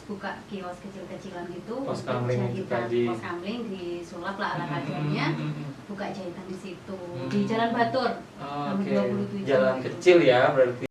buka kios kecil-kecilan gitu, pos kamling tadi. Pos kamling disulap lah ala kadarnya, buka jahitan di situ di Jalan Batur, nomor 27. Jalan kecil ya berarti.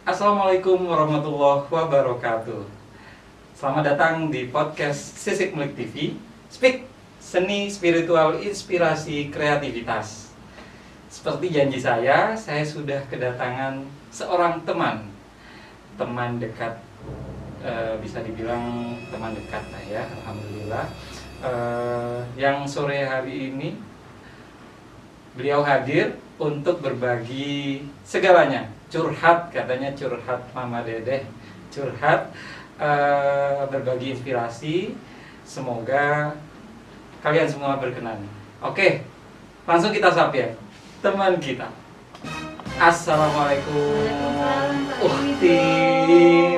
Assalamualaikum warahmatullahi wabarakatuh. Selamat datang di podcast Sisik Melik TV. Speak, seni, spiritual, inspirasi, kreativitas. Seperti janji saya sudah kedatangan seorang teman dekat, bisa dibilang teman dekat lah ya, alhamdulillah. Yang sore hari ini beliau hadir untuk berbagi segalanya. Curhat, katanya curhat Mama Dedeh, curhat, berbagi inspirasi. Semoga kalian semua berkenan. Oke, langsung kita sapa ya teman kita. Assalamualaikum Ukti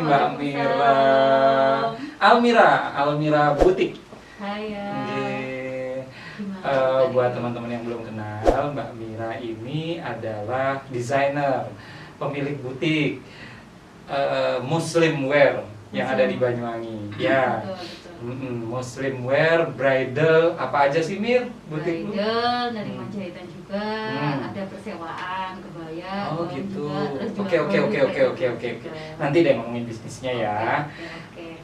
Mbak Mira, Almira Butik. Hai ya. Buat teman-teman yang belum kenal, Mbak Mira ini adalah desainer, pemilik butik Muslim Wear yang ada di Banyuwangi. Ya, Muslim Wear, bridal, apa aja sih Mir butik? Bridal, nerima jahitan juga, ada persewaan, kebaya. Oh gitu. Juga, Oke. Nanti deh ngomongin bisnisnya ya. Oke.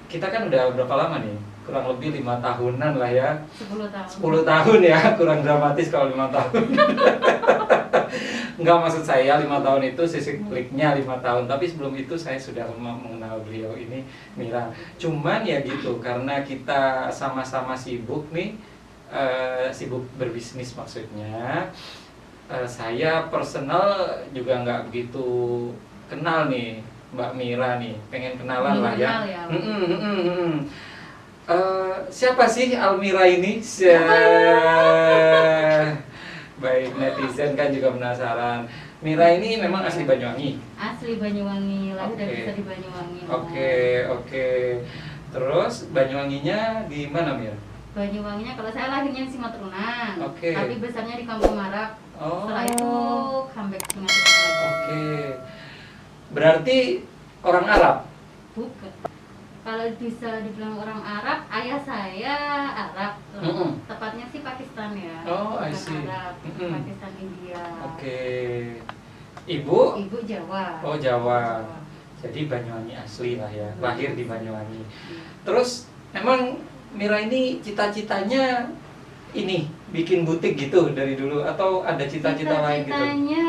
Kita kan udah berapa lama nih? Kurang lebih 5 tahunan lah ya. 10 tahun. 10 tahun ya, kurang dramatis kalau 5 tahun. Enggak, maksud saya 5 tahun itu Sisik Meliknya 5 tahun. Tapi sebelum itu saya sudah mengenal beliau ini, Mira. Cuman ya gitu, karena kita sama-sama sibuk nih, sibuk berbisnis maksudnya. Saya personal juga nggak begitu kenal nih Mbak Mira nih. Pengen kenalan lah ya. Siapa sih Almira ini? Baik, netizen kan juga penasaran. Mira ini memang asli Banyuwangi? Asli Banyuwangi, lahir dan besar di Banyuwangi. Oke. Terus Banyuwanginya di mana, Mir? Banyuwanginya, kalau saya lahirnya di Simatrunan, Oke. tapi besarnya di Kampung Marap. Oh. Setelah itu comeback ke Simatrunan. Oke. Berarti orang Arab? Bukan. Kalau bisa dibilang orang Arab, ayah saya Arab, tepatnya sih Pakistan ya. Oh, I bukan see. Arab, Pakistan India. Oke. Ibu? Ibu Jawa. Oh, Jawa. Jadi Banyuwangi asli lah ya, lahir di Banyuwangi. Terus emang Mira ini cita-citanya ini bikin butik gitu dari dulu atau ada cita-cita lain gitu? Cita-citanya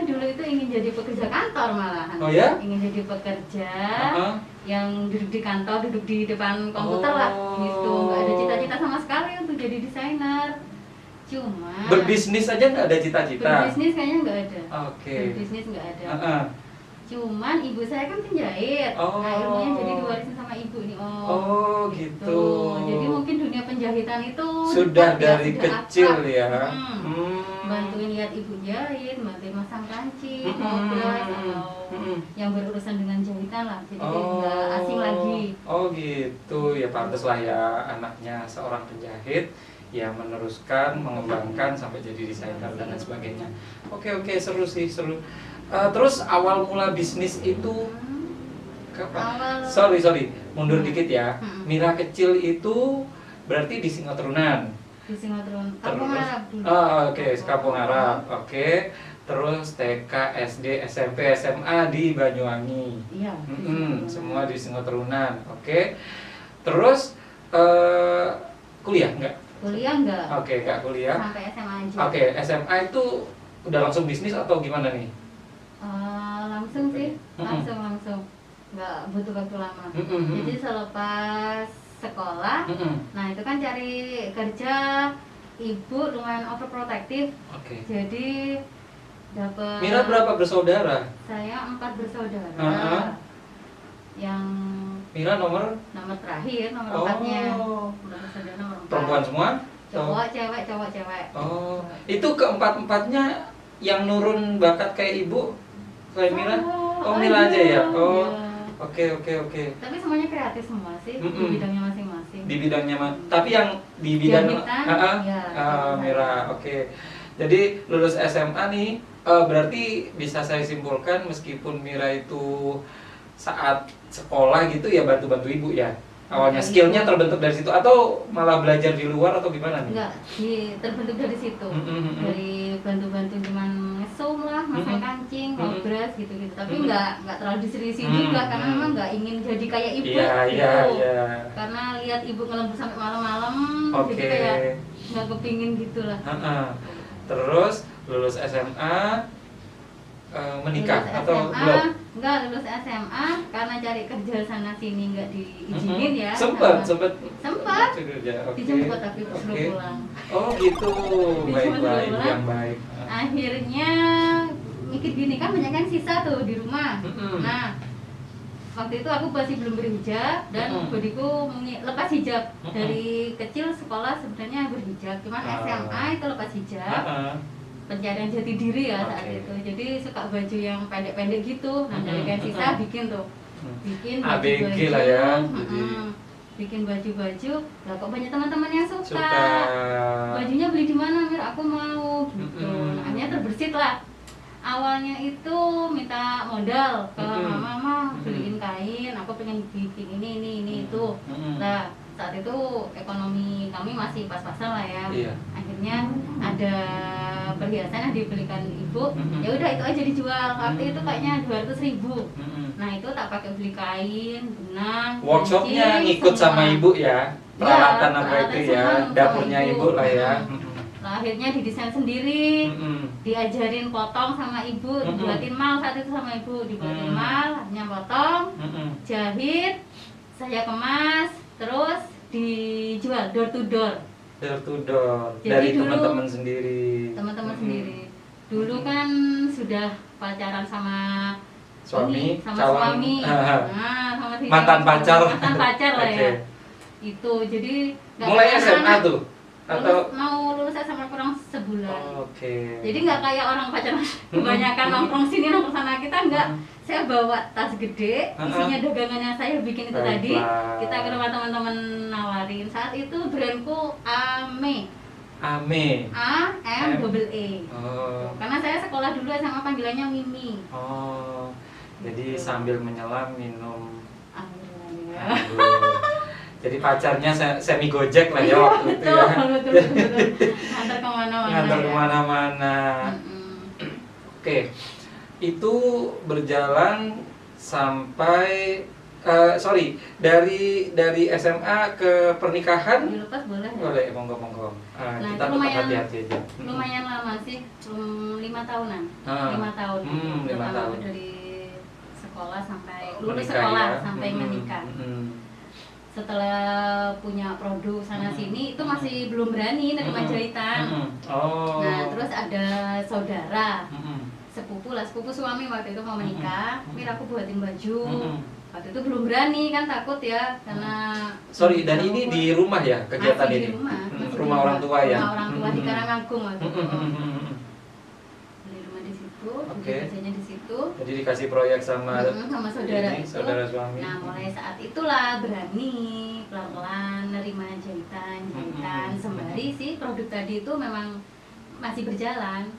dulu itu ingin jadi pekerja kantor malahan. Oh ya? Ingin jadi pekerja yang duduk di kantor, duduk di depan komputer lah gitu. Nggak ada cita-cita sama sekali untuk jadi desainer. Cuma berbisnis aja nggak ada cita-cita? Berbisnis kayaknya nggak ada. Oke. Berbisnis nggak ada. Cuman ibu saya kan penjahit. Oh. Nah, ilmunya jadi diwarisin sama ibu nih. Oh gitu. Jadi mungkin dunia penjahitan itu sudah dari sudah kecil akrab. ya. Bantuin lihat ibu jahit, bantuin masang kancing, obras, atau yang berurusan dengan jahitan lah. Jadi nggak asing lagi. Oh gitu, ya pantas lah ya anaknya seorang penjahit ya meneruskan, mengembangkan sampai jadi desainer dan lain sebagainya. Oke, seru sih, seru. Terus awal mula bisnis itu kapan? Sorry, mundur dikit ya. Mira kecil itu berarti di Simatrunan. Di Simatrunan, Kampung Arab dulu. Oke, Kampung Arab. Oke. Terus TK, SD, SMP, SMA di Banyuwangi. Iya. Semua di Simatrunan. Oke. Terus kuliah enggak? Kuliah enggak. Oke, enggak kuliah. Sampai SMA aja. Oke, SMA itu udah langsung bisnis atau gimana nih? Langsung sih, langsung nggak butuh waktu lama. Jadi selepas sekolah, nah itu kan cari kerja, ibu lumayan overprotective. Jadi dapat. Mira berapa bersaudara? Saya 4 bersaudara. Yang Mira nomor terakhir, nomor 4-nya. Bersaudara nomor 4. Perempuan semua? Cowok, cewek. Oh, itu keempat-empatnya yang nurun bakat kayak ibu, kayak Mira? Oh, Mira aja ya? Oh, oke. Tapi semuanya kreatif semua sih, di bidangnya masing-masing. Di bidangnya, tapi yang di bidang Mira, oke. Jadi lulus SMA nih, berarti bisa saya simpulkan meskipun Mira itu saat sekolah gitu ya bantu-bantu ibu ya? Awalnya skillnya terbentuk dari situ atau malah belajar di luar atau gimana nih? Enggak, terbentuk dari situ. Dari bantu-bantu cuman ngesum lah, masang kancing, ngobras gitu-gitu. Tapi enggak terlalu diseriusin juga karena memang enggak ingin jadi kayak ibu gitu. Karena lihat ibu ngelembur sampai malam-malam, jadi kayak enggak kepingin gitulah. Terus lulus SMA menikah lulus atau SMA, belum? Enggak, lulus SMA karena cari kerja sana sini enggak diizinin ya. Sempat dijemput tapi belum pulang. Oh gitu, baik yang baik. Akhirnya mikir gini kan banyak kan sisa tuh di rumah. Nah, waktu itu aku masih belum berhijab dan bodiku lepas hijab. Dari kecil sekolah sebenarnya berhijab, cuman SMA itu lepas hijab. Pencarian jati diri ya saat itu. Jadi suka baju yang pendek-pendek gitu. Nah, dari kain sisa bikin baju-baju lah ya. Bikin baju-baju. Lah kok banyak teman-teman yang suka. Bajunya beli di mana, Mir? Aku mau gitu. Nah, akhirnya terbersit lah. Awalnya itu minta modal ke mama, beliin kain, aku pengen bikin ini itu. Nah, saat itu ekonomi kami masih pas-pasan lah ya. Akhirnya ada perhiasan yang dibelikan ibu, ya udah itu aja dijual. Waktu itu kayaknya 200.000. Nah, itu tak pakai beli kain, benang, workshopnya ngikut sama ibu ya, peralatan apa itu ya, dapurnya ibu lah ya. Nah, akhirnya didesain sendiri, diajarin potong sama ibu, dibuatin mal saat itu sama ibu, dibuatin mal, hanya potong, jahit, saya kemas, terus dijual door to door. Dari teman-teman sendiri. Sendiri. Dulu kan sudah pacaran sama suami. Nah, sama si mantan pacar lah ya. Itu jadi mulai SMA tuh atau mau lulus SMA kurang sebulan. Jadi nggak kayak orang pacaran kebanyakan nongkrong sini nongkrong sana, kita nggak. Saya bawa tas gede, isinya dagangannya saya bikin itu tadi. Kita ke rumah teman-teman nawarin. Saat itu brandku AME. Karena saya sekolah dulu sama panggilannya Mimi. Jadi sambil menyelam minum. Alhamdulillah. Jadi pacarnya semi gojek lah ya waktu itu ya. Betul. Ngantar kemana-mana. Oke. Itu berjalan sampai dari SMA ke pernikahan. Dilepas boleh. Boleh, monggo. Nah, kita tetap hati-hati aja. Lumayan lama sih, 5 tahunan. 5 tahun. 5 tahun. Dari sekolah sampai lulus menikah, sekolah ya? sampai menikah. Setelah punya produk sana sini itu masih belum berani nerima jahitan. Nah, terus ada saudara. Sepupu suami waktu itu mau menikah, Mir aku buatin baju. Waktu itu belum berani kan, takut ya karena. Dan ini di rumah ya kegiatan ini? Rumah orang tua ya? Rumah orang tua di Karangagung waktu itu. Beli rumah di situ, biasanya di situ. Jadi dikasih proyek sama saudara suami. Nah, mulai saat itulah berani pelan-pelan nerima jahitan sembari sih produk tadi itu memang masih berjalan.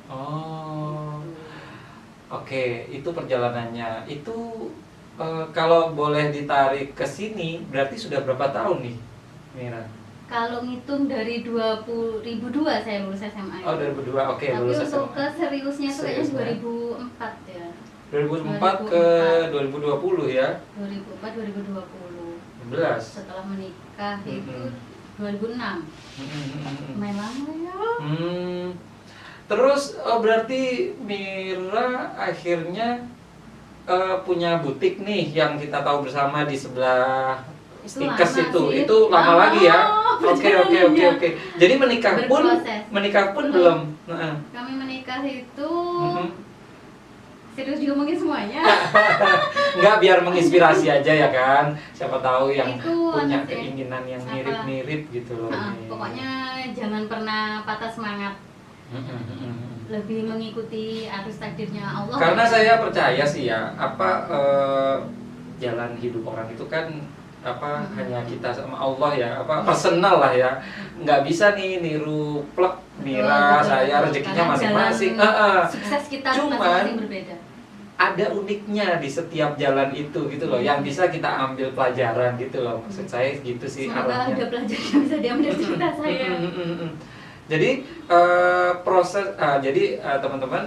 Itu perjalanannya. Itu kalau boleh ditarik ke sini, berarti sudah berapa tahun nih, Mira? Kalau ngitung dari 2002 saya lulus SMA. 2002, oke. Tapi lulus untuk SMA. ke seriusnya itu kayaknya 2004 ya. 2004 ke 2020 ya? 2004, 2020. 11. Setelah menikah itu 2006. Main lama ya. Terus berarti Mira akhirnya punya butik nih yang kita tahu bersama di sebelah Stikes itu lama lagi ya. Oke. Jadi menikah pun belum. Kami menikah itu serius juga mungkin semuanya. Enggak, biar menginspirasi aja ya kan. Siapa tahu yang itu punya keinginan yang mirip-mirip gitu loh. Pokoknya jangan pernah patah semangat. Lebih mengikuti arus takdirnya Allah. Karena saya percaya sih ya, jalan hidup orang itu kan hanya kita sama Allah ya, personal lah ya. Nggak bisa nih niru plek Mira, saya rezekinya masing-masing. Sukses kita cuman masing-masing berbeda. Ada uniknya di setiap jalan itu gitu loh, yang bisa kita ambil pelajaran gitu loh. Maksud saya gitu sih arahnya. Semoga ada pelajaran yang bisa diambil dari cerita saya. Jadi teman-teman,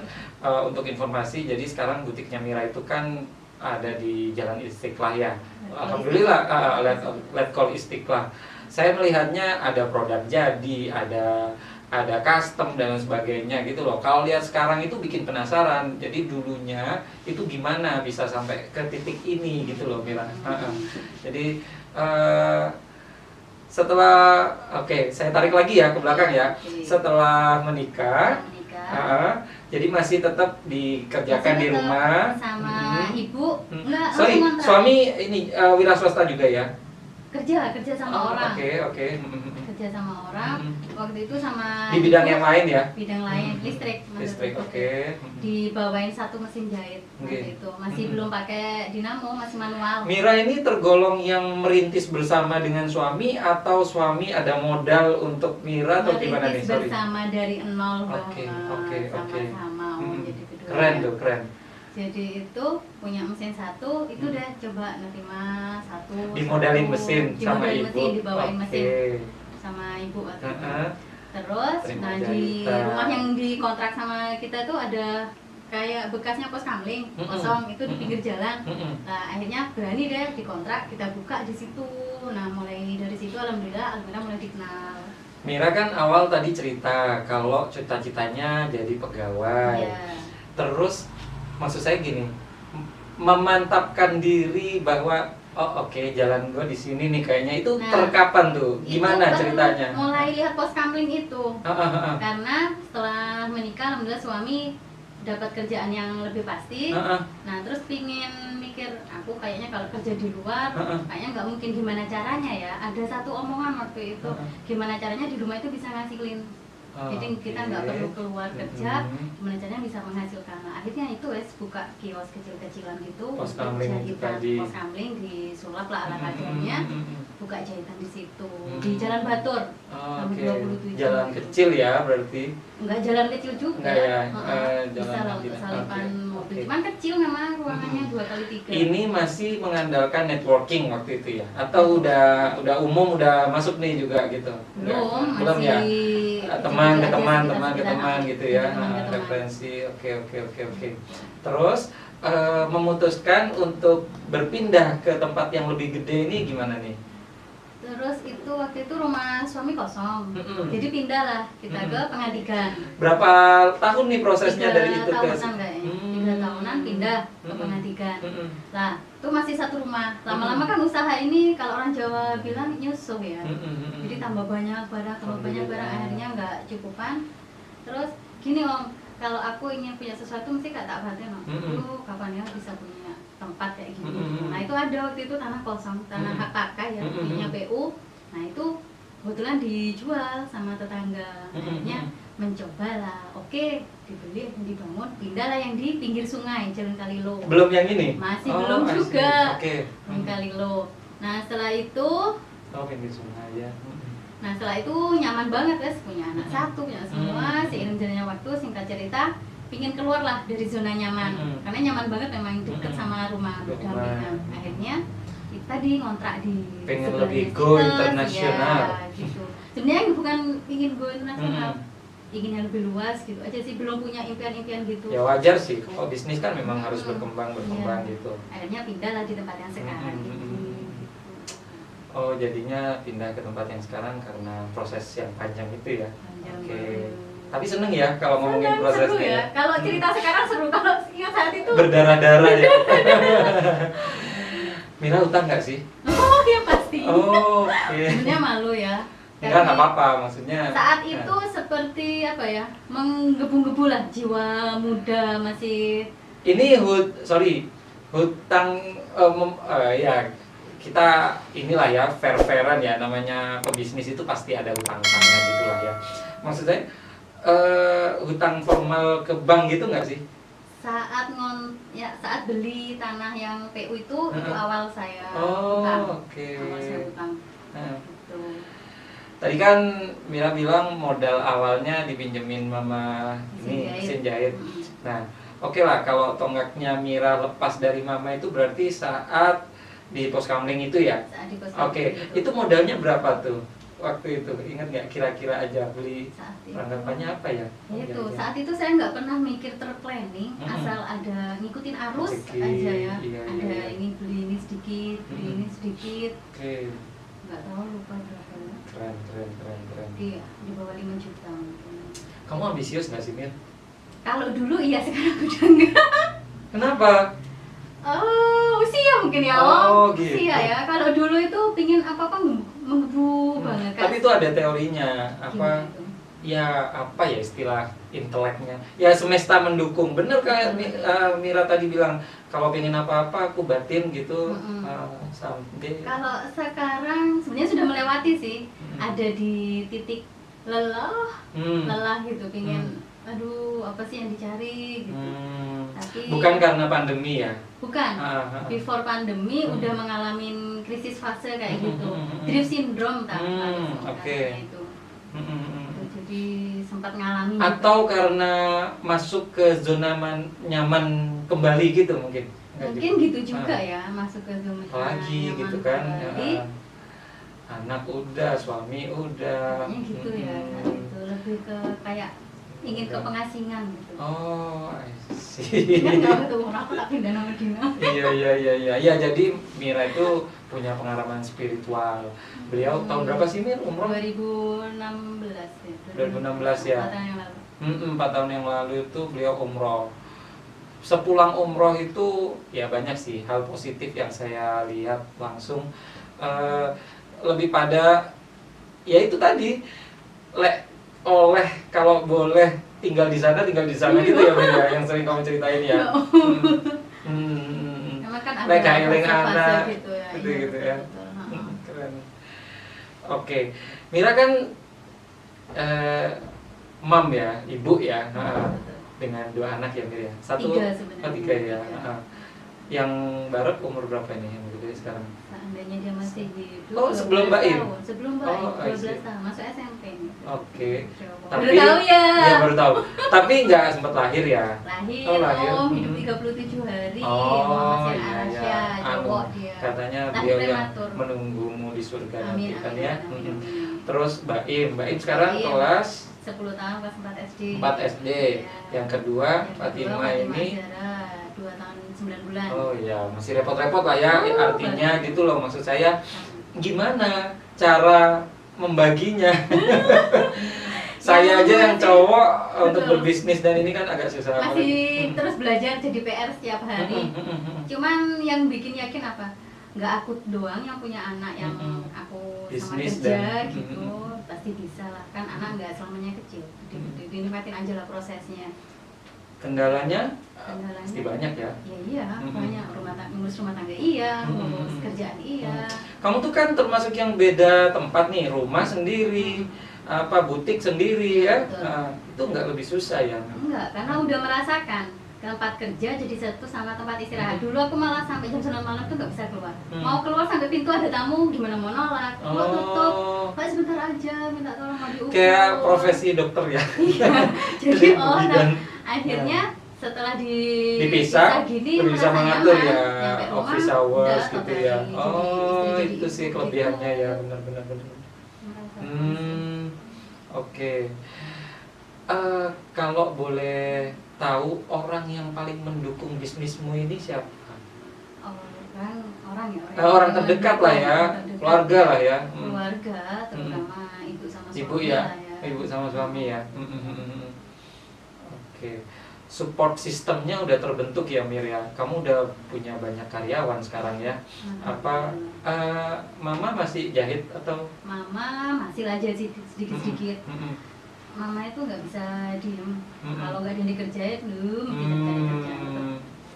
untuk informasi, jadi sekarang butiknya Mira itu kan ada di Jalan Istiqlah ya. Alhamdulillah, Letkol Istiqlah. Saya melihatnya ada produk jadi, ada custom dan sebagainya gitu loh. Kalau lihat sekarang itu bikin penasaran. Jadi dulunya itu gimana bisa sampai ke titik ini gitu loh Mira. Jadi setelah saya tarik lagi ya ke belakang ya. Setelah menikah, jadi masih tetap dikerjakan di rumah sama ibu. Enggak, suami ini wira swasta juga ya? Kerja sama orang. Oke. Kerja sama orang. Waktu itu sama di bidang yang lain ya? Bidang lain, listrik. Oke. Dibawain satu mesin jahit waktu itu. Masih belum pakai dinamo, masih manual. Mira ini tergolong yang merintis bersama dengan suami atau suami ada modal untuk Mira atau gimana nih? Merintis bersama dari nol banget. Sama-sama. Jadi kedua. Keren. Jadi itu punya mesin satu, itu udah coba nerima satu. Dimodalin mesin sama ibu. Dibawain mesin sama ibu waktu itu. Terus, di rumah yang dikontrak sama kita tuh ada kayak bekasnya pos kamling kosong, itu di pinggir jalan. Nah akhirnya berani deh dikontrak, kita buka di situ. Nah mulai dari situ alhamdulillah mulai dikenal. Mira kan awal tadi cerita kalau cita-citanya jadi pegawai. Terus maksud saya gini, memantapkan diri bahwa jalan gue di sini nih kayaknya itu terkapan tuh? Gimana ceritanya? Mulai lihat pos kamling itu. Karena setelah menikah alhamdulillah suami dapat kerjaan yang lebih pasti. Nah terus pingin mikir, aku kayaknya kalau kerja di luar kayaknya nggak mungkin, gimana caranya ya. Ada satu omongan waktu itu, gimana caranya di rumah itu bisa ngasilin. Jadi kita nggak perlu keluar kerja, gimana caranya bisa menghasilkan. Nah, akhirnya itu buka kios kecil-kecilan gitu, pos kamling disulap lah ala kadarnya, buka jahitan di situ di Jalan Batur, nomor 27. Jalan kecil ya berarti? Enggak jalan kecil juga. Enggak ya. Bisa lah untuk salipan mobil. Cuman kecil memang ruangannya 2x3. Ini masih mengandalkan networking waktu itu ya? Atau udah umum, udah masuk nih juga gitu? Belum ya? Teman gitu ya, teman. Referensi. Oke. Terus memutuskan untuk berpindah ke tempat yang lebih gede ini gimana nih? Terus itu waktu itu rumah suami kosong, jadi pindah lah kita ke Pengadikan. Berapa tahun nih prosesnya dari itu ke? 3 tahunan kayaknya. 3 tahunan pindah ke Pengadikan. Nah, itu masih satu rumah. Lama-lama kan usaha ini kalau orang Jawa bilang nyusuh ya. Jadi tambah banyak barang, akhirnya nggak cukupan. Terus gini Om, kalau aku ingin punya sesuatu mesti tak batin Om. Lu kapan ya bisa punya tempat kayak gini. Nah itu ada waktu itu tanah kosong, tanah hak pakai ya, punya PU. Nah itu kebetulan dijual sama tetangga. Akhirnya mencoba lah, oke dibeli, dibangun, pindah lah yang di pinggir sungai Jalan Kalilo. Belum yang ini? Masih belum juga. Jalan Kalilo. Nah setelah itu pinggir sungai ya. Nah setelah itu nyaman banget guys, punya anak satu, punya semua. Seiring jalannya waktu, singkat cerita, pingin keluar lah dari zona nyaman. Karena nyaman banget memang deket sama rumah berdampingan. Akhirnya kita ngontrak di pengen lebih go internasional ya, gitu. Sebenarnya bukan ingin go internasional, ingin yang lebih luas gitu aja sih, belum punya impian-impian gitu. Ya wajar sih, kalau bisnis kan memang harus berkembang gitu. Akhirnya pindah lah di tempat yang sekarang gitu. Oh jadinya pindah ke tempat yang sekarang karena proses yang panjang itu ya. Oke. Tapi seneng ya kalau ngomongin Seru prosesnya. ya. Kalau cerita sekarang seru, kalau ingat saat itu Berdarah-darah ya. Mira utang nggak sih? oh ya pasti. Oh, oke. Sebenarnya malu ya. Enggak Tapi apa-apa maksudnya. saat itu seperti apa ya, menggebu-gebu lah, jiwa muda masih. Ini hutang ya kita inilah ya fair-fairan ya, namanya pebisnis itu pasti ada hutang-hutangnya gitulah ya. Maksud saya hutang formal ke bank gitu nggak sih? Saat beli tanah yang PU itu awal saya Oh, hutang. oke. Awal saya hutang. Nah, Gitu. tadi kan Mira bilang modal awalnya dipinjemin mama ini mesin jahit. Nah, oke lah kalau tonggaknya Mira lepas dari mama itu berarti saat di pos kamling itu ya? Saat di pos Oke, kamling itu modalnya berapa tuh waktu itu? Ingat nggak kira-kira aja beli Saat itu. perangkapannya apa ya? Itu saat itu saya nggak pernah mikir terplanning, asal ada ngikutin arus Rezeki, aja ya. iya, Ada iya. ini beli ini sedikit, beli ini sedikit. Oke, Nggak tahu, lupa berapa ya. keren. Iya, di bawah 5 juta mungkin. Kamu ambisius nggak sih, Mir? Kalau dulu iya, sekarang udah enggak. Kenapa? Oh, usia mungkin ya, Oh, gitu. Usia ya. Kalau dulu itu pingin apa-apa menggebu banget kan. Tapi itu ada teorinya apa? Gimana itu? Ya apa ya istilah inteleknya? Ya semesta mendukung. Bener kayak Mira tadi bilang, kalau pengen apa-apa aku batin gitu. Sampai. Kalau sekarang sebenarnya sudah melewati sih. Ada di titik lelah gitu, pengen aduh apa sih yang dicari gitu. Tapi Bukan karena pandemi ya? bukan. Before pandemi udah mengalami krisis fase kayak gitu. Drift syndrome Oke. itu. Jadi sempat ngalamin Atau karena masuk ke zona nyaman kembali gitu mungkin? Nggak mungkin gitu juga ya, masuk ke zona Apalagi nyaman gitu kan, kembali. anak udah, suami udah. Kayaknya gitu ya, saat itu lebih ke kayak ingin ke pengasingan gitu. Oh, I see. Enggak ketemu aku tak pindah nama Dina. Iya. Ya, jadi Mira itu punya pengalaman spiritual. Beliau tahun berapa sih, Mir? Umroh? 2016 ya. 2016 ya. 4 tahun yang lalu. 4 tahun yang lalu itu beliau umroh. Sepulang umroh itu ya banyak sih hal positif yang saya lihat langsung. Lebih pada ya itu tadi oleh kalau boleh tinggal di sana gitu ya, Mir, ya, yang sering kamu ceritain ya. Emang kan ada Eling fase-fase anak gitu ya. gitu Iya, ya. betul. Keren. Oke, Mira kan mam ya, ibu ya, dengan 2 anak ya, Mir ya. 1, 3 sebenarnya. 3 ya. Tiga. Yang barat umur berapa nih yang gede sekarang? Seandainya dia masih hidup. Oh, sebelum 12 Mbak Im? tahun. Sebelum Mbak Im, Oh, I see. 12 tahun, masuk SMP nih. Oke. Baru tahu ya. Iya, baru tahu. Tapi nggak sempat lahir ya? Lahir, Oh, lahir. hidup 37 hari. Oh, masih iya, Asia, cowok dia. Katanya Lahir beliau yang prematur. menunggumu di surga nanti Amin, kan amin, ya. amin, amin. Terus Mbak Im sekarang Mbak Im. kelas 10 tahun kelas 4 SD. 4 SD. Iya. Yang kedua Fatima ini Zahra, 2 tahun 9 bulan. oh ya, masih repot-repot lah ya, artinya gitu loh, maksud saya gimana cara membaginya. Saya aja yang cowok untuk berbisnis dan ini kan agak susah. Masih terus belajar jadi PR setiap hari. Cuman yang bikin yakin apa? Nggak aku doang yang punya anak yang aku Bisnis sama kerja dan- gitu, pasti bisa lah, kan anak nggak selamanya kecil. Dinikmatin aja lah prosesnya. Kendalanya Kendalanya pasti banyak ya. Ya iya, banyak ngurus rumah tangga iya, ngurus kerjaan iya. Kamu tuh kan termasuk yang beda tempat nih, rumah sendiri, apa butik sendiri ya. Betul. Nah, itu nggak lebih susah ya? Enggak, karena udah merasakan tempat kerja jadi satu sama tempat istirahat. Dulu aku malah sampai jam 9 malam tuh nggak bisa keluar. Mau keluar sampai pintu ada tamu, gimana mau nolak? Mau tutup, Pak sebentar aja, minta tolong mau diukur. Kayak profesi dokter ya. Iya. Jadi Dan- akhirnya setelah dipisah, gini bisa merasa mengatur nyaman. ya Nyampe rumah, office hours udah gitu totally ya. jadi Oh, istri, itu jadi sih ibu kelebihannya gitu. ya, benar-benar. Merasa Oke. Kalau boleh tahu orang yang paling mendukung bisnismu ini siapa? orang ya Orang terdekat lah ya, terdekat. keluarga lah ya. Keluarga terutama ibu sama suami Ibu ya? lah ya. Ibu sama suami ya. Oke. Support sistemnya udah terbentuk ya Mir ya. Kamu udah punya banyak karyawan sekarang ya. Apa Mama masih jahit atau? Mama masih aja sih sedikit-sedikit. Mama itu nggak bisa diem. Kalau nggak dikerjain belum kita cari kerjaan.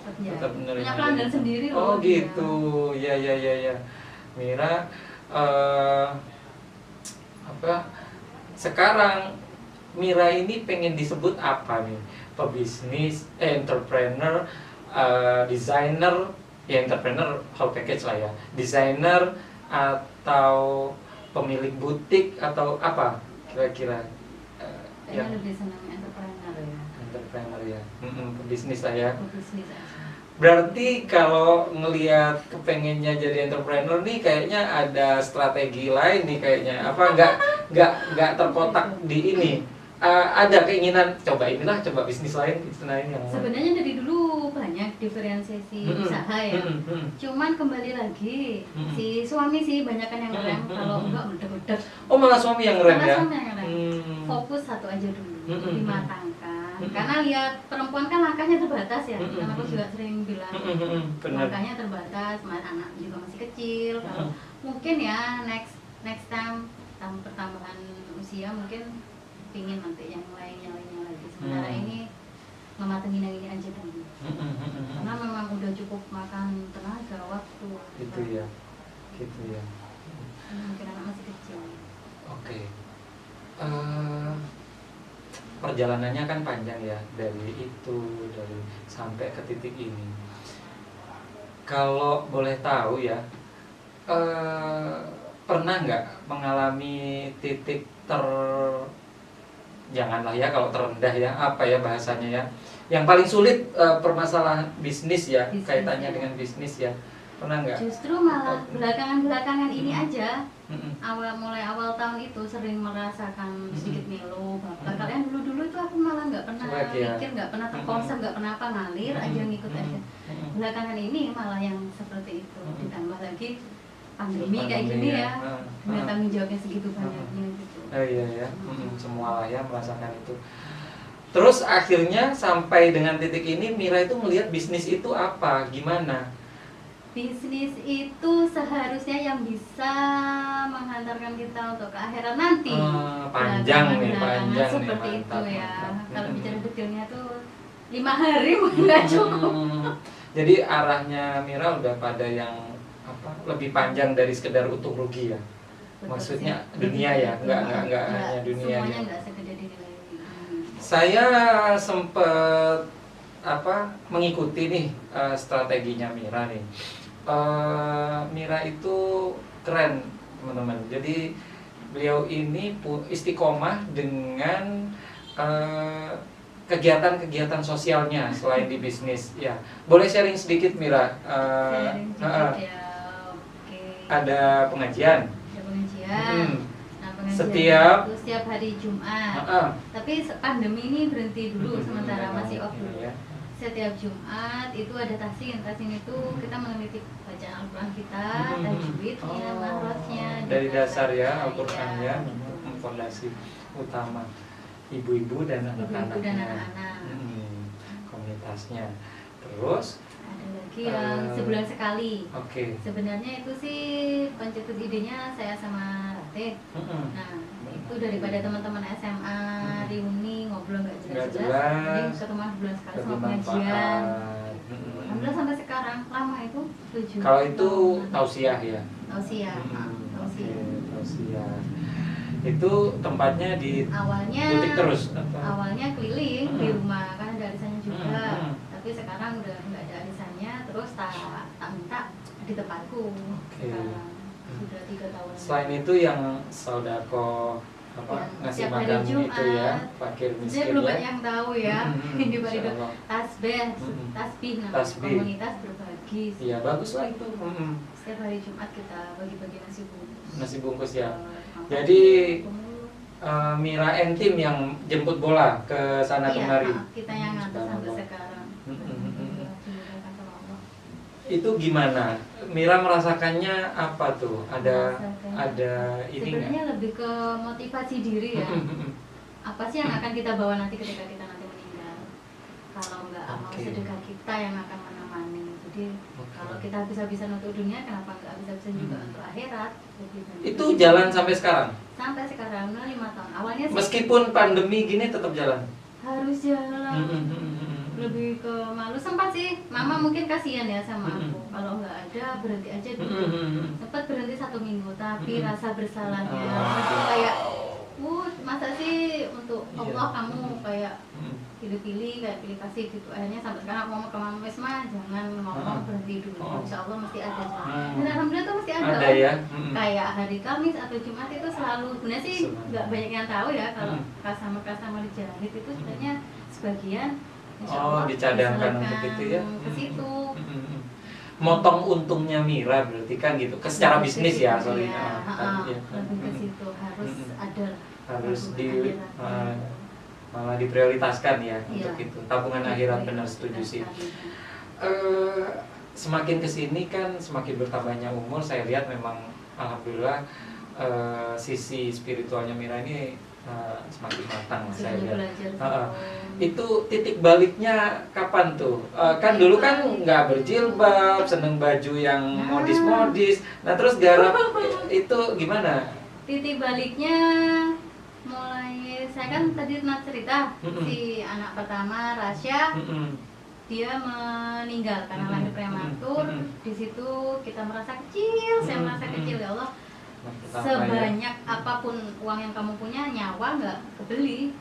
Tetap punya pelanggan sendiri loh. Oh gitu. Ya. Mira sekarang Mira ini pengen disebut apa nih? Pebisnis, entrepreneur, designer, ya entrepreneur whole package lah ya. Designer atau pemilik butik atau apa kira-kira? Kayaknya lebih senang entrepreneur ya. Entrepreneur ya. Pebisnis lah ya. Pebisnis aja. Berarti kalau ngelihat kepengennya jadi entrepreneur nih kayaknya ada strategi lain nih kayaknya. Apa nggak terkotak di ini? Ada keinginan coba bisnis lain yang sebenarnya dari dulu banyak diferensiasi usaha ya. Cuman kembali lagi si suami sih banyakan yang ngerem, kalau enggak meledak-meledak. Oh malah suami yang ngerem ya? Suami yang ngerem. Fokus satu aja dulu, dimatangkan. Karena lihat perempuan kan langkahnya terbatas ya. Karena aku juga sering bilang langkahnya terbatas, anak juga masih kecil. Kalau mungkin ya next time pertambahan usia mungkin pingin nanti yang lainnya lagi. Sementara ini mematengin yang ini aja dulu. Karena memang udah cukup makan tenaga waktu. Gitu ya. Mungkin anak masih kecil. Oke. Perjalanannya kan panjang ya dari sampai ke titik ini. Kalau boleh tahu ya, pernah nggak mengalami titik janganlah ya kalau terendah ya, apa ya bahasanya ya, yang paling sulit permasalahan bisnis ya, kaitannya dengan bisnis ya, pernah nggak? Justru malah belakangan ini aja, mulai awal tahun itu sering merasakan sedikit ngeluh. Kalian dulu itu aku malah nggak pernah pikir, nggak pernah terkonsep, nggak pernah apa, ngalir aja, ngikut aja. Belakangan ini malah yang seperti itu, ditambah lagi pandemi kayak gini ya, tanggung jawabnya segitu banyaknya gitu. Iya, semua lah ya merasakan itu. Terus akhirnya sampai dengan titik ini Mira itu melihat bisnis itu apa, gimana? Bisnis itu seharusnya yang bisa menghantarkan kita untuk ke akhirat nanti. Panjang seperti nih, itu ya. Kalau bicara detailnya tuh 5 hari nggak cukup. Jadi arahnya Mira udah pada yang lebih panjang dari sekedar untung rugi ya. Maksudnya dunia ya, nggak hanya dunia ya. Semuanya nggak sekedar dinilai. Saya sempat mengikuti nih strateginya Mira nih. Mira itu keren teman-teman. Jadi beliau ini istiqomah dengan kegiatan-kegiatan sosialnya selain di bisnis ya. Boleh sharing sedikit Mira? Sharing sedikit ya. Ada pengajian. Nah, setiap hari Jumat. Tapi pandemi ini berhenti dulu sementara masih off dulu. Setiap Jumat itu ada tasin itu kita meneliti bacaan Al-Quran kita, tajwidnya, mahrajnya. Dari dasar ya Al-Qurannya, fondasi utama ibu-ibu dan anak-anaknya. Komunitasnya. Terus ada lagi yang sebulan sekali. Sebenarnya itu sih pencetus idenya saya sama Ratih. Nah, itu daripada teman-teman SMA reuni ngobrol nggak jelas-jelas, mending ketemu bulan sekali sama pengajian. Alhamdulillah sampai sekarang lama itu 7. Kalau itu tausiah ya. Tausiah. Itu tempatnya di butik terus atau? Awalnya keliling di rumah kan ada arisannya juga. Tapi sekarang udah nggak ada arisannya, terus tak minta di tempatku. Sekarang sudah 3 tahun. Selain itu yang saudako ngasih makan itu ya, fakir miskin. Saya belum banyak yang tahu ya. Di balik tasbih komunitas berbagi. Iya bagus lah itu. Setiap hari Jumat kita bagi-bagi nasi bungkus. Nasi bungkus ya. Jadi Mira and tim yang jemput bola ke sana kemari. Kita yang ngantar sampai sekarang. Itu gimana? Mira merasakannya apa tuh? Ada ini nggak? Sebenarnya lebih ke motivasi diri ya. apa sih yang akan kita bawa nanti ketika kita nanti meninggal. Kalau nggak amal sedekah kita yang akan menemani. Jadi kalau kita habis-habisan untuk dunia, kenapa nggak habis-habisan juga untuk akhirat? Itu jalan sampai sekarang? Sampai sekarang, 5 tahun. Awalnya sih meskipun pandemi gini tetap jalan? Harus jalan. Lebih ke malu. Sempat sih, mama mungkin kasihan ya sama aku. Kalau nggak ada, berhenti aja dulu. Sempat berhenti 1 minggu, tapi rasa bersalahnya masih kayak masa sih untuk Allah kamu kayak pilih-pilih, kayak pilih kasih gitu. Akhirnya sampai sekarang aku ngomong ke Mama Wisma, jangan ngomong, berhenti dulu. Insya Allah mesti ada jalan. Dan alhamdulillah tuh mesti ada ya? Kayak hari Kamis atau Jumat itu selalu, sebenarnya sih nggak banyak yang tahu ya kalau customer dijahit itu sebenarnya sebagian Insya Allah dicadangkan untuk itu ya? Ke situ. Motong untungnya Mira berarti kan gitu, secara bisnis ya, sorry. Lebih ke situ harus ada, harus malah diprioritaskan ya untuk itu tabungan akhirat. Benar, setuju sih. Semakin kesini kan semakin bertambahnya umur, saya lihat memang alhamdulillah sisi spiritualnya Mira ini semakin matang saya lihat. Itu titik baliknya kapan tuh? Kan dulu kan nggak berjilbab, seneng baju yang modis-modis. Nah terus garap itu gimana? Titik baliknya mulai, saya kan tadi pernah cerita si anak pertama Rasya, dia meninggal karena lahir prematur. Di situ kita merasa kecil, saya merasa kecil, ya Allah. Sebanyak apapun uang yang kamu punya, nyawa nggak kebeli.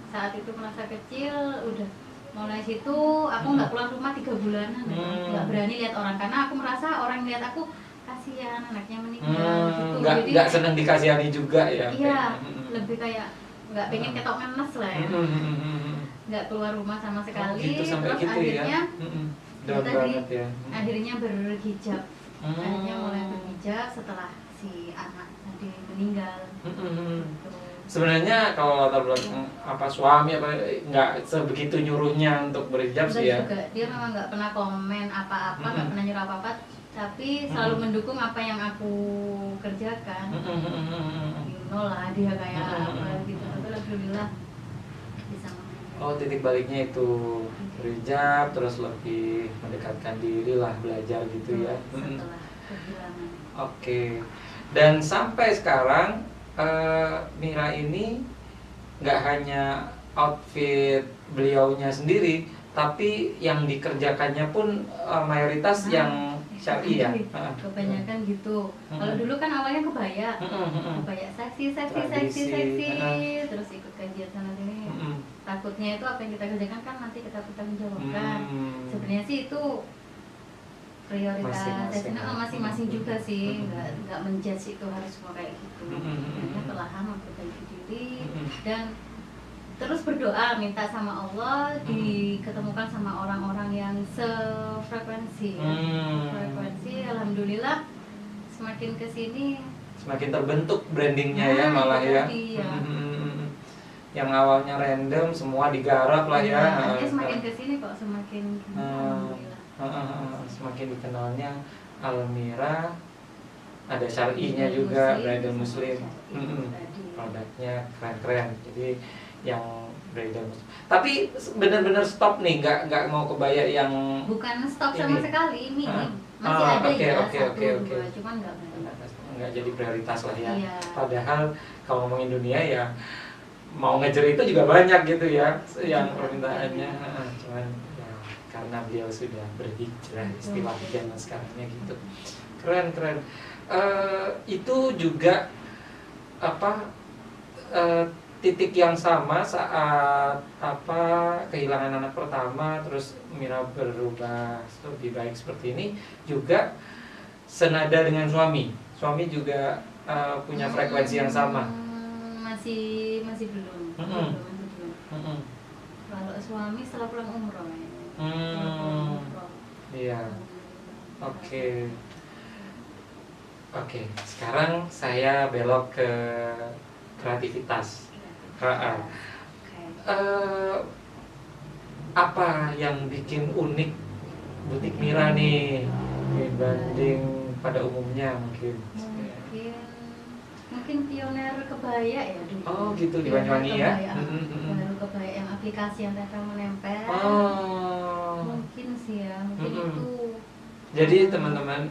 Saat itu merasa kecil, udah mulai situ aku nggak keluar rumah 3 bulanan, nggak berani lihat orang karena aku merasa orang lihat aku kasihan anaknya meninggal gitu. Nggak senang dikasihani juga ya? Iya, lebih kayak nggak pengen ketok ngenes lah ya. Nggak keluar rumah sama sekali. Gitu, sampai terus gitu akhirnya ya? Akhirnya berhijab. Akhirnya mulai berhijab setelah si anak tadi meninggal. Sebenarnya kalau latar belakang suami nggak sebegitu nyuruhnya untuk berhijab sih ya. Juga dia memang nggak pernah komen apa-apa, nggak pernah nyuruh apa-apa, tapi selalu mendukung apa yang aku kerjakan. Lah dia kayak apa gitu. Tapi alhamdulillah bisa. Titik baliknya itu berhijab, terus lebih mendekatkan diri lah, belajar gitu ya. Setelah kehilangan. Oke. Dan sampai sekarang Mira ini nggak hanya outfit beliaunya sendiri, tapi yang dikerjakannya pun mayoritas yang syar'i ya. Kebanyakan gitu. Kalau dulu kan awalnya kebaya seksi, terus ikut kajian sana sini. Takutnya itu apa yang kita kerjakan kan nanti kita menjawabkan. Sebenarnya sih itu prioritas masing-masing juga sih, nggak menjudge itu harus semua kayak gitu. Hanya perlahan memperbaiki diri dan terus berdoa, minta sama Allah diketemukan sama orang-orang yang sefrekuensi. Alhamdulillah semakin kesini semakin terbentuk brandingnya ya, malah ya. Yang awalnya random semua digarap lah ya. Semakin kesini kok semakin alhamdulillah. Semakin dikenalnya Almira, ada syar'inya juga, bridal muslim. Produknya keren-keren. Jadi yang bridal muslim. Tapi benar-benar stop nih, nggak mau kebaya yang bukan stop sama sekali, minim. Masih ada dua, cuman nggak jadi prioritas lah ya. Padahal kalau ngomongin dunia ya mau ngejar itu juga banyak gitu ya, yang permintaannya. Cuman karena beliau sudah berhijrah, istilah zaman sekarangnya gitu. Keren. Itu juga titik yang sama saat kehilangan anak pertama, terus Mira berubah lebih baik seperti ini, juga senada dengan suami juga punya frekuensi yang sama. Masih belum. Kalau suami setelah pulang umroh ya. Iya. Oke. Sekarang saya belok ke kreativitas. Apa yang bikin unik butik Mira nih dibanding pada umumnya mungkin? mungkin pioner kebaya ya dulu. Oh gitu, di Pioner Banyuwangi ya. kebaya, baru kebaya yang aplikasi yang tempel menempel. Mungkin sih ya, mungkin itu. Jadi teman-teman,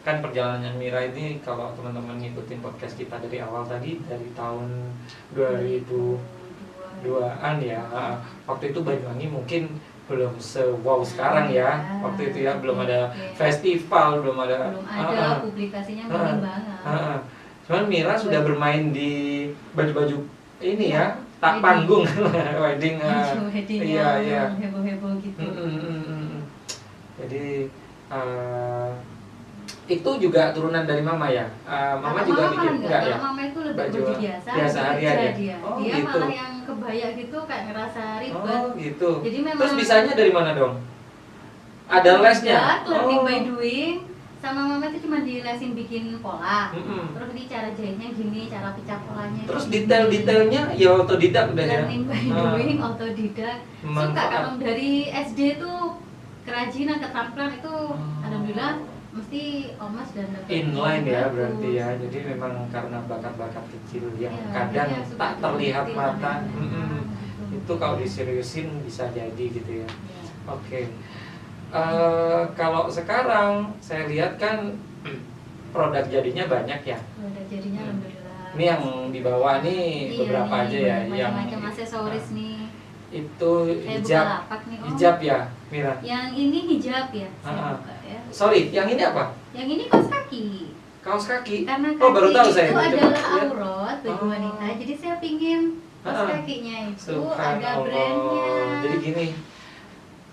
kan perjalanan Mira ini kalau teman-teman ngikutin podcast kita dari awal tadi, dari tahun 2002-an ya. Waktu itu Banyuwangi mungkin belum se-wow sekarang ya. Waktu itu ya belum ada festival, belum ada publikasinya minim banget. Cuman Mira sudah bermain di baju-baju ini ya, tak panggung wedding. Iya. Heboh-heboh gitu. Jadi itu juga turunan dari mama ya. Mama juga bikin enggak ya? Mama itu lebih baju biasa harian ya. Dia gitu. malah yang kebaya gitu kayak ngerasa ribet. Oh gitu. Jadi memang. Terus bisanya dari mana dong? Ada lesnya? Learning by doing. Sama mama itu cuma dilesin bikin pola. Terus di cara jahitnya gini, cara pecah polanya. Terus detail-detailnya ya otodidak udah ya. Learning by doing, otodidak. Suka kalau dari SD tuh kerajinan, keterampilan itu alhamdulillah mesti omas dan inline ya berarti ya. Jadi memang karena bakat-bakat kecil yang kadang tak terlihat mata. Itu kalau diseriusin bisa jadi gitu ya. Oke. Kalau sekarang saya lihat kan produk jadinya banyak ya. Produk jadinya alhamdulillah. Ini yang di bawah nih beberapa aja ya, yang macam aksesoris nih. Itu hijab ya, Mira. Yang ini hijab ya, saya buka ya. Sorry, yang ini apa? Yang ini kaos kaki. Kaos kaki. Karena kaki baru tahu saya itu adalah aurat bagi wanita. Jadi saya pingin kaos kakinya itu ada brandnya. Jadi gini.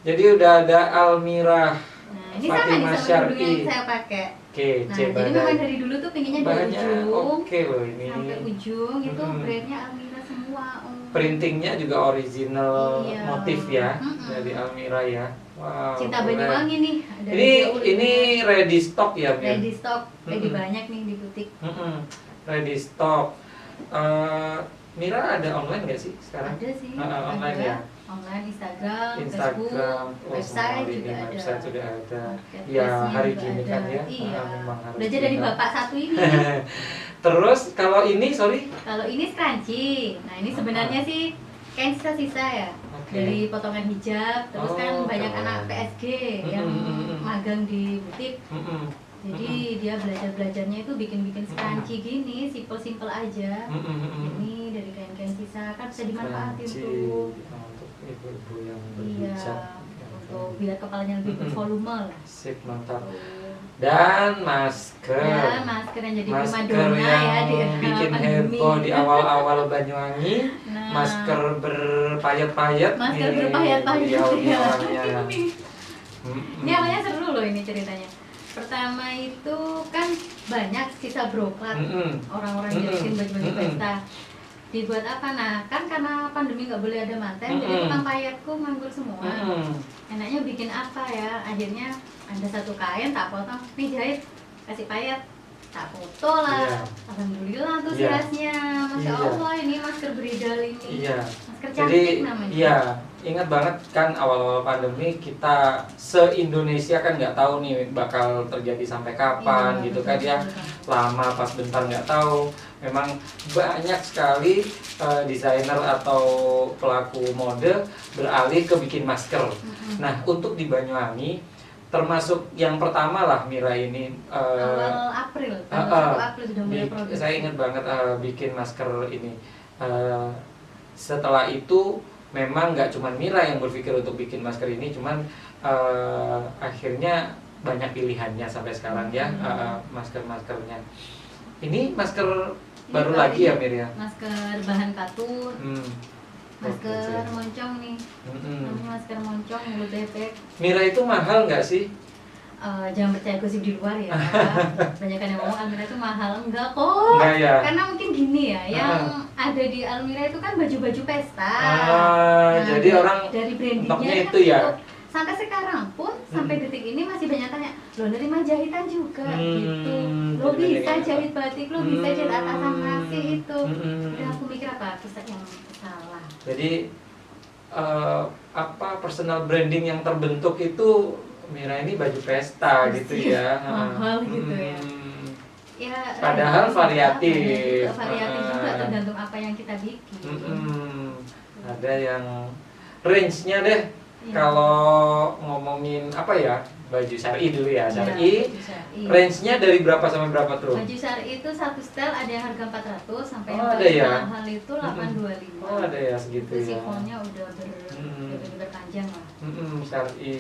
Jadi udah ada Almira. Nah, ini Fatimah sama Syar'i yang saya pakai. Nah, jadi memang dari dulu tuh pinginnya dari ujung loh ini. sampai ujung itu brandnya Almira semua. Printingnya juga original motif ya dari Almira ya. Wow. Cinta Banyuwangi nih. Ini ready stock ya, Mir? Ready stock, ready banyak nih di butik. Ready stock. Mira ada online nggak sih sekarang? Ada sih. Online ya. Online, Facebook, website juga ada. Website sudah ada. Ya hari gini kan ya. Memang harus. Belajar dari bapak satu ini. Terus kalau ini, sorry? Kalau ini scrunchie. Nah ini sebenarnya sih kain sisa-sisa ya. Dari potongan hijab. Terus kan banyak anak PSG yang magang di butik. Jadi dia belajarnya itu bikin scrunchie gini, simple aja. Ini dari kain-kain sisa kan bisa dimanfaatin tuh. Ibu-ibu yang berhijab untuk biar kepalanya lebih bervolume lah. Sip, mantap. Dan masker yang jadi primadona ya di bikin heboh di awal-awal Banyuwangi. Masker berpayet-payet. Di awalnya. Ini awalnya seru loh ini ceritanya. Pertama itu kan banyak sisa broklat orang-orang jadiin baju-baju pesta. Dibuat apa? Nah kan karena pandemi nggak boleh ada manten, jadi tukang payetku nganggur semua. Enaknya bikin apa ya? Akhirnya ada satu kain tak potong, nih jahit, kasih payet, tak foto lah. Alhamdulillah tuh hasilnya, masya Allah ini masker beridal ini, masker cantik namanya. Iya, ingat banget kan awal-awal pandemi kita se-Indonesia kan nggak tahu nih bakal terjadi sampai kapan gitu kan ya. Lama pas bentar nggak tahu. Memang banyak sekali desainer atau pelaku mode beralih ke bikin masker. Nah, untuk di Banyuwangi, termasuk yang pertama lah Mira ini awal April, April sudah mulai produksi. Saya ingat banget bikin masker ini. Setelah itu memang nggak cuma Mira yang berpikir untuk bikin masker ini, cuman akhirnya banyak pilihannya sampai sekarang ya masker-maskernya. Ini masker baru lagi ya Mir ya? Masker bahan katun, masker moncong nih, masker moncong mulut bebek. Mira itu mahal nggak sih? Jangan percaya gosip di luar ya. Banyak yang ngomong Almira itu mahal, enggak kok. Enggak ya? Karena mungkin gini ya, yang ada di Almira itu kan baju-baju pesta. Jadi orang dari brandingnya itu ya. Sampai sekarang pun sampai detik ini masih banyak tanya, lo nerima jahitan juga gitu, lo bisa jahit batik, lo bisa jahit atasan nasi itu. Udah aku mikir apa terus yang salah. Jadi personal branding yang terbentuk itu Mira ini baju pesta gitu ya. Mahal gitu ya. ya padahal variatif. Variatif juga tergantung apa yang kita bikin. Ada yang range-nya deh. Kalau ngomongin apa ya, baju syar'i dulu ya, syar'i. Range-nya dari berapa sampai berapa tuh? Baju syar'i itu satu setel ada yang harga 400 sampai yang ada paling ya? mahal itu 825. Oh, ada ya segitu itu ya. sifonnya udah bener-bener panjang lah. Syar'i.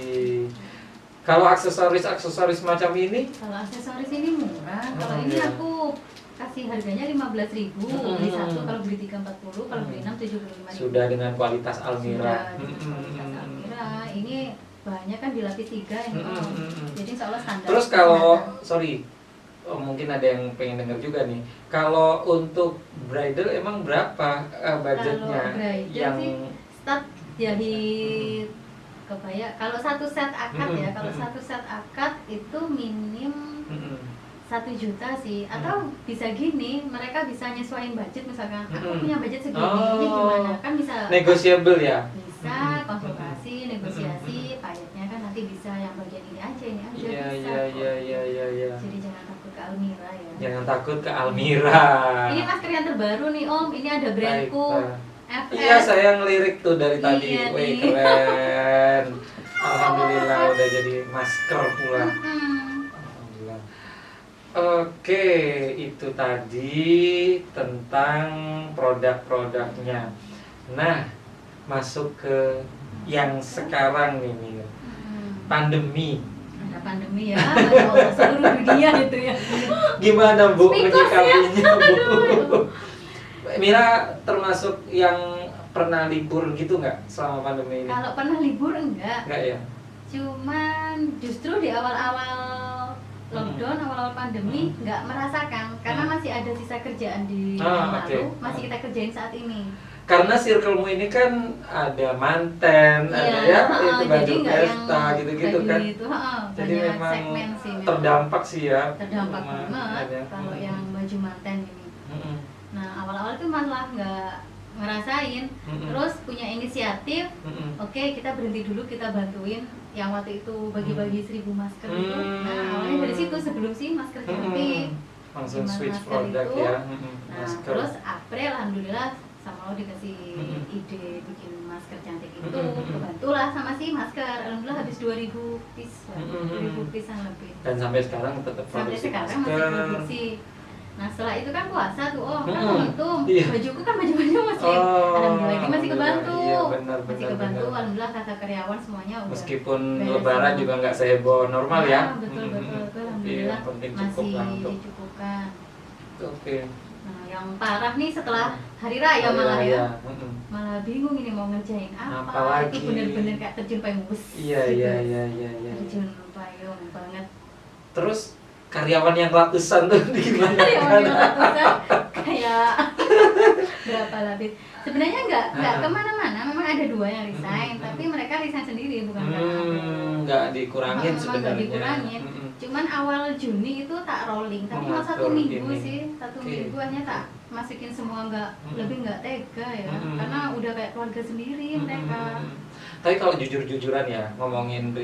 Kalau aksesoris macam ini? Kalau aksesoris ini murah. Kalau ini aku kasih harganya 15.000 beli satu, kalau beli 3 40, kalau beli 6 75.000. Sudah dengan kualitas Almira. Kualitas Almira. Ini banyak kan dilapis 3 ini. Jadi insya Allah standar. Terus kalau mungkin ada yang pengen dengar juga nih. Kalau untuk bridal emang berapa budgetnya? Kalau bridal yang sih start dari kebaya. Kalau satu set akad ya, kalau satu set akad itu minim 1 juta sih. Atau bisa gini, mereka bisa nyesuaiin budget, misalkan aku punya budget segini, ini gimana? Kan bisa negotiable ya? Bisa konsultasi, negosiasi, payetnya kan nanti bisa yang bagian ini aja Iya. bisa. Jadi jangan takut ke Almira ya. Jangan takut ke Almira. Ini masker yang terbaru nih Om, ini ada brandku FS. Iya, saya ngelirik tuh dari tadi. Iya, Wih, nih. keren. Alhamdulillah udah jadi masker pula. Alhamdulillah. Oke, itu tadi tentang produk-produknya. Nah, masuk ke yang sekarang nih, Mir. Pandemi. Ada pandemi ya, Masya Allah, seluruh dunia itu ya. Gimana Bu Speakers menyikapinya Bu? Mira termasuk yang pernah libur gitu nggak selama pandemi ini? Kalau pernah libur enggak. Enggak ya? Cuman justru di awal-awal lockdown, awal-awal pandemi nggak merasakan karena masih ada sisa kerjaan di yang lalu, masih kita kerjain saat ini. Karena circlemu ini kan ada manten, ada ya itu baju pesta gitu-gitu kan. Jadi memang terdampak sih ya. Terdampak banget kalau yang baju manten ini. Nah awal-awal tuh malah nggak ngerasain, terus punya inisiatif. Oke, kita berhenti dulu, kita bantuin yang waktu itu bagi-bagi 1.000 masker itu. Nah awalnya dari situ, sebelum sih masker cantik langsung switch produk itu, ya. Nah terus April alhamdulillah sama lo dikasih ide bikin masker cantik itu, kebantulah sama si masker. Alhamdulillah habis 2.000 piece, 2.000 piesan lebih. Dan sampai sekarang tetap produksi sekarang masker. masih produksi. Nah setelah itu kan puasa tuh, itu bajuku kan baju-baju masih, alhamdulillah lagi masih kebantu, masih kebantu. Alhamdulillah kata karyawan semuanya udah. Meskipun lebaran juga nggak seheboh normal ya. Betul, alhamdulillah masih dicukupkan. Oke. Nah yang parah nih setelah hari raya malah ya, malah bingung ini mau ngerjain apa. Itu bener-bener kayak terjun payung bus. Iya. Terjun payung banget. Terus karyawan yang ratusan tuh gimana? Karyawan yang ratusan kayak berapa lapis? Sebenarnya nggak kemana-mana, memang ada 2 yang resign, tapi mereka resign sendiri bukan karena nggak dikurangin sebenarnya. Nggak dikurangin. Cuman awal Juni itu tak rolling, tapi cuma 1 minggu sih, 1 minggu hanya tak masukin semua, lebih nggak tega ya, karena udah kayak keluarga sendiri mereka. Tapi kalau jujur-jujuran ya ngomongin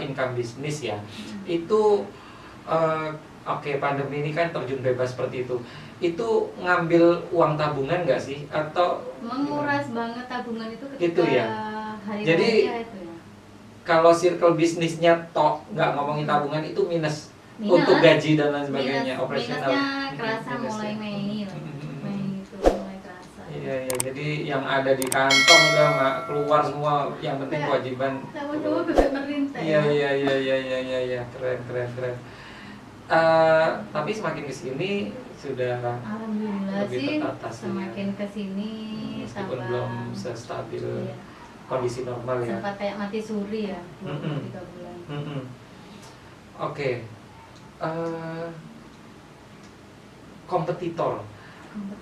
income bisnis ya, itu oke, pandemi ini kan terjun bebas seperti itu. Itu ngambil uang tabungan nggak sih? Atau menguras banget tabungan itu ketika gitu ya? hari Jadi raya itu ya. Kalau circle bisnisnya nggak ngomongin tabungan itu minus untuk gaji dan lain sebagainya, operasional. Minusnya kerasa mulai Mei lah. Mei itu mulai kerasa. Iya, jadi yang ada di kantong udah nggak keluar semua, yang penting kewajiban. Sama-sama bebek merintai. Iya, keren. Tapi semakin kesini sudah alhamdulillah lebih sih, tertata sih, semakin kesini meskipun belum sestabil kondisi normal ya. Sempat kayak mati suri ya, 2-3 bulan. Oke. Kompetitor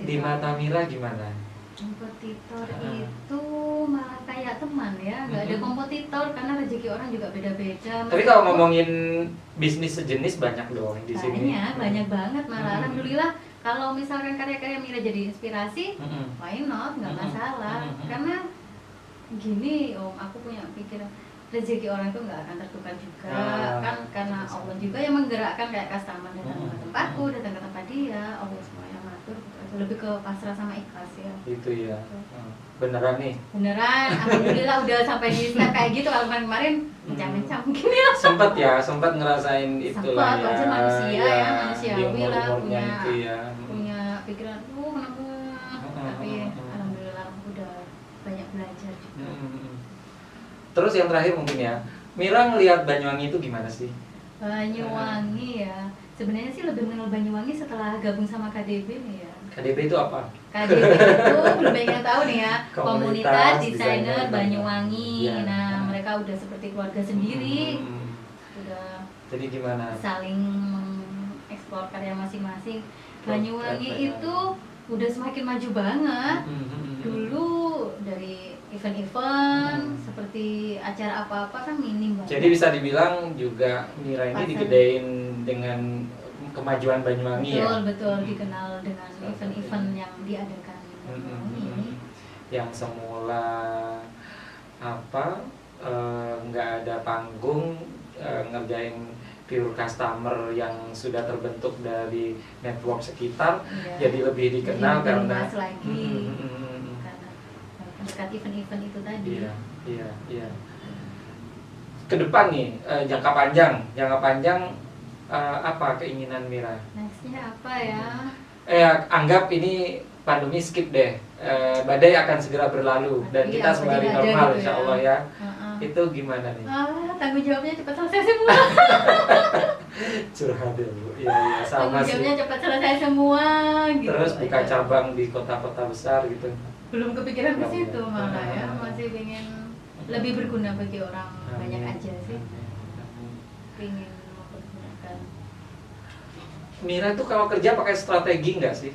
di mata Mira gimana? Kompetitor itu malah kayak teman ya, nggak ada kompetitor karena rezeki orang juga beda-beda. Tapi kalau ngomongin bisnis sejenis banyak dong di sini. Banyak banget malah. Alhamdulillah kalau misalkan karya-karya Mira jadi inspirasi, why not, nggak masalah. Karena gini Om, aku punya pikiran rezeki orang itu nggak akan tertukar juga kan, karena Allah juga yang menggerakkan kayak customer datang ke tempatku, datang ke tempat tadi ya Allah semua yang ngatur gitu aja. Lebih ke pasrah sama ikhlas ya. Itu ya. Beneran nih. Beneran, alhamdulillah udah sampai di step kayak gitu. Kalau kemarin mencang-mencang mungkin ya. Sempat ngerasain itulah Sempat, ya. aja manusia ya, manusiawi lah, umur-umurnya punya itu ya. punya pikiran, kenapa? Tapi alhamdulillah udah banyak belajar juga. Terus yang terakhir mungkin ya, Mira ngelihat Banyuwangi itu gimana sih? Banyuwangi ya, sebenarnya sih lebih mengenal Banyuwangi setelah gabung sama KDB nih ya. KDB itu apa? KDB itu belum banyak yang tahu nih ya, Komunitas komunitas Desainer desainer Banyuwangi. Ya. Nah, mereka udah seperti keluarga sendiri, udah Jadi gimana? saling mengeksplor karya masing-masing. Banyuwangi Keren. itu udah semakin maju banget. Dulu dari event-event seperti acara apa-apa kan minim banget. Jadi bisa dibilang juga Mira ini Pasar. digedein dengan kemajuan Banyuwangi ya. Betul dikenal dengan event-event yang diadakan di Banyuwangi ini. Yang semula nggak ada panggung, ngerjain pure customer yang sudah terbentuk dari network sekitar, Iya. jadi lebih dikenal Jadi karena luas lagi karena berkat event-event itu tadi. Iya. Ke depan nih, jangka panjang apa keinginan Mira? Nextnya apa ya? Anggap ini pandemi skip deh, badai akan segera berlalu dan Tapi kita yang kembali penting ada normal gitu insya ya. Allah ya. Heeh. Itu gimana nih? Tanggung jawabnya cepat selesai semua. Curhat ya Bu. Iya sama Tanggung sih. jawabnya cepat selesai semua gitu. Terus buka aja. cabang di kota-kota besar gitu. Belum kepikiran ke Belum, situ ya. malah ya, masih pengen lebih berguna bagi orang banyak aja sih. Pengen mempergunakan. Mira tuh kalau kerja pakai strategi nggak sih?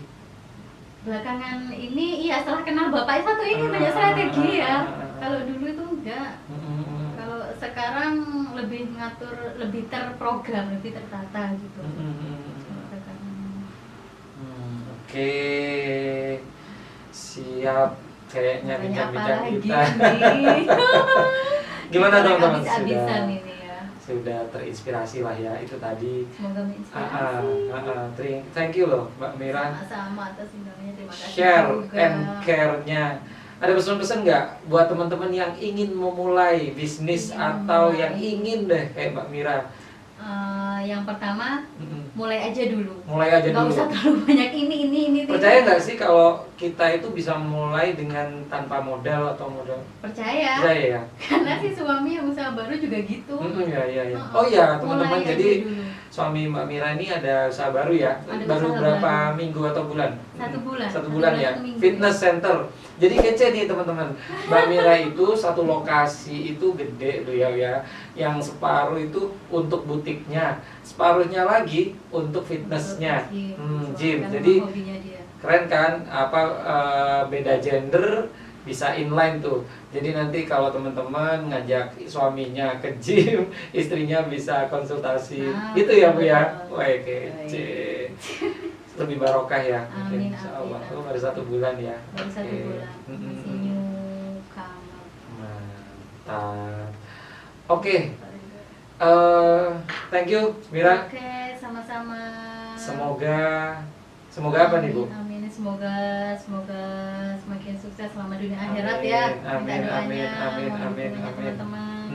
Belakangan ini iya setelah kenal bapak satu ini banyak strategi ya. Kalau dulu itu enggak. Kalau sekarang lebih ngatur, lebih terprogram, lebih tertata gitu. Oke, siap. Kayaknya Banyak bincang-bincang apa kita. lagi? Gimana Kita teman-teman? habis-habisan ini ya. Sudah terinspirasi lah ya itu tadi. Semoga menginspirasi. Thank you loh Mbak Mira. Sama-sama atas undangannya, terima kasih Share juga. and care-nya. Ada pesan-pesan nggak buat teman-teman yang ingin memulai bisnis atau yang ingin deh kayak Mbak Mira? Yang pertama, mulai aja dulu. Mulai aja Nggak dulu. usah terlalu banyak ini. Percaya nggak sih kalau kita itu bisa mulai dengan tanpa modal atau modal? Percaya. Percaya ya? Karena si suami yang usaha baru juga gitu. Iya. Oh iya teman-teman, Mulai aja jadi dulu. suami Mbak Mira ini ada usaha baru ya? Ada Baru usaha berapa baru. minggu atau bulan? 1 bulan. Satu bulan ya? 1 minggu. Fitness center. Jadi kece nih teman-teman. Mbak Mira itu satu lokasi itu gede beliau ya. Yang separuh itu untuk butiknya, separuhnya lagi untuk fitnessnya, gym. Karena Jadi hobinya dia. keren kan? Beda gender bisa inline tuh. Jadi nanti kalau teman-teman ngajak suaminya ke gym, istrinya bisa konsultasi. Gitu ya Bu ya. betul. Wah kece. Lebih barokah ya. Amin, Insya Allah. amin. Oh, baru 1 bulan ya. Baru 1 Oke. bulan. Masih newcomer. Mantap. Oke. Thank you Mira. Oke, sama-sama. Semoga apa nih Bu? Amin. Semoga semakin sukses selama dunia akhirat ya. Amin, Minta amin, doanya, amin, mohon amin, dukungannya amin. teman-teman.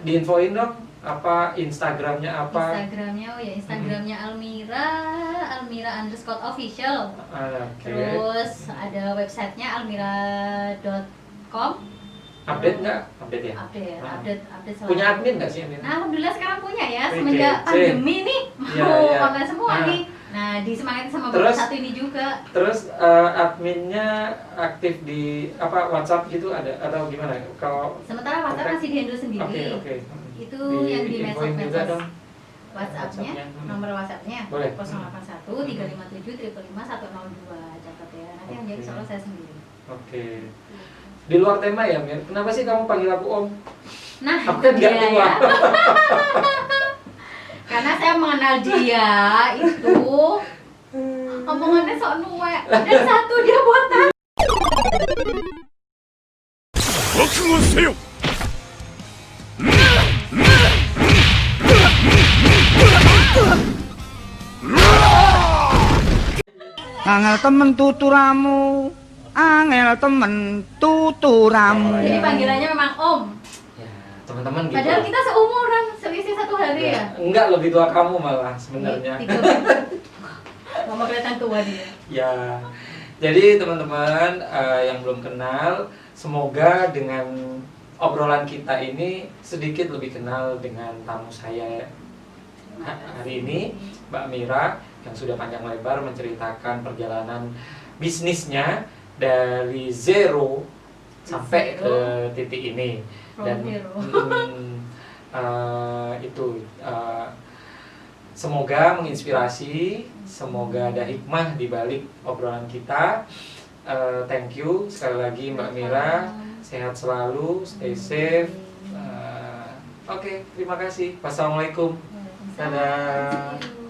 Diinfoin dong apa Instagramnya apa? Instagramnya Instagramnya Almira_official. Oke. Terus ada websitenya almira.com. Update nggak? Update ya? Update selalu. Punya admin nggak sih Amin? Nah, alhamdulillah sekarang punya ya, Oke, semenjak cek. pandemi nih Iya, mau iya. online semua Nah. nih. Nah, disemangatin sama Terus? bapak satu ini juga. Terus adminnya aktif di apa WhatsApp gitu ada atau gimana? Kalau Sementara WhatsApp masih dihandle sendiri. Oke. Itu yang di infoin juga medsos. dong. WhatsAppnya, nomor WhatsAppnya Boleh. 081 357 555 102. Catat ya. Nanti yang jawab Oke. soal saya sendiri. Oke. Di luar tema ya Mir, kenapa sih kamu panggil aku Om? Nah, Aku kan itu nggak dia tua. ya. Karena saya mengenal dia itu omongannya sok nuwek dan satu dia botak. 覚悟せよ Angel temen tuturamu, angel temen tuturamu. Jadi panggilannya memang Om. Ya, teman-teman gitu. Padahal kita seumuran, selisih 1 hari ya. Enggak, lebih tua kamu malah sebenarnya. Mama kelihatan tua dia. Ya, jadi teman-teman yang belum kenal, semoga dengan obrolan kita ini sedikit lebih kenal dengan tamu saya hari ini, Mbak Mira, yang sudah panjang lebar menceritakan perjalanan bisnisnya dari zero sampai ke titik ini. Dan semoga menginspirasi, semoga ada hikmah di balik obrolan kita. Thank you sekali lagi Mbak Mira, sehat selalu, stay safe. Oke, terima kasih. Wassalamualaikum. Dadah.